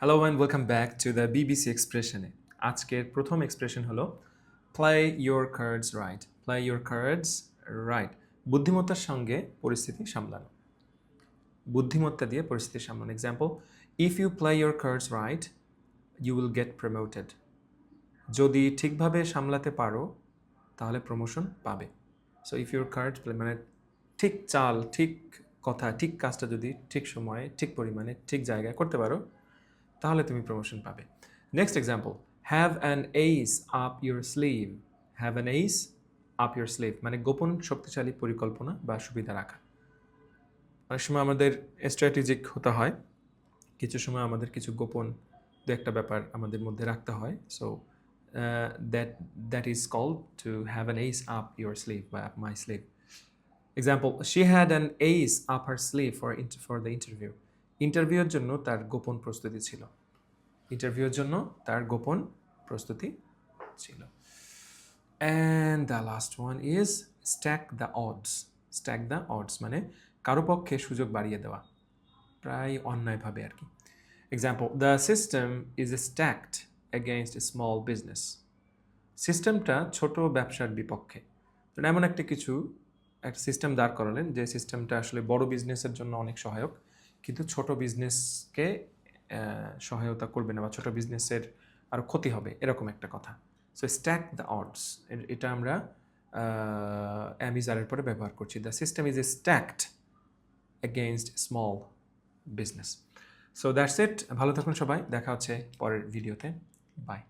Hello and welcome back to the BBC এক্সপ্রেশনে। আজকের প্রথম এক্সপ্রেশন হলো play your cards right. Play your cards right, বুদ্ধিমত্তার সঙ্গে পরিস্থিতি সামলানো। বুদ্ধিমত্তা দিয়ে পরিস্থিতি সামলানো। Example, if you play your cards right you will get promoted. যদি ঠিকভাবে সামলাতে পারো তাহলে প্রমোশন পাবে। So if your cards play মানে ঠিক চাল, ঠিক কথা, ঠিক কাজটা যদি ঠিক সময়ে, ঠিক পরিমাণে, ঠিক জায়গায় করতে পারো তাহলে তুমি প্রমোশন পাবে। Next example, have an ace up your sleeve. Have an ace up your sleeve মানে গোপন শক্তিশালী পরিকল্পনা বা সুবিধা রাখা। অনেক সময় আমাদের স্ট্র্যাটেজিক হতে হয়, কিছু সময় আমাদের কিছু গোপন দু একটা ব্যাপার আমাদের মধ্যে রাখতে হয়। So that is called to have an ace up your sleeve বা up my sleeve. Example, she had an ace up her sleeve for the interview. ইন্টারভিউর জন্য তার গোপন প্রস্তুতি ছিল। ইন্টারভিউর জন্য তার গোপন প্রস্তুতি ছিল। And the last one is stack the ods. Stack the ods মানে কারো পক্ষে সুযোগ বাড়িয়ে দেওয়া, প্রায় অন্যায়ভাবে আর কি। Example, the system is stacked against a small business. সিস্টেমটা ছোট ব্যবসার বিপক্ষে। তো এমন একটা সিস্টেম দাঁড় করালেন যে সিস্টেমটা আসলে বড় বিজনেসের জন্য অনেক সহায়ক, কিন্তু ছোট বিজনেসকে সহায়তা করবে না বা ছোট বিজনেসের আরও ক্ষতি হবে, এরকম একটা কথা। সো স্ট্যাক দ্য অডস, এটা আমরা অ্যামিজারের পরে ব্যবহার করছি। The system is stacked against small business. So that's it. ভালো থাকুন সবাই, দেখা হচ্ছে পরের ভিডিওতে। বাই।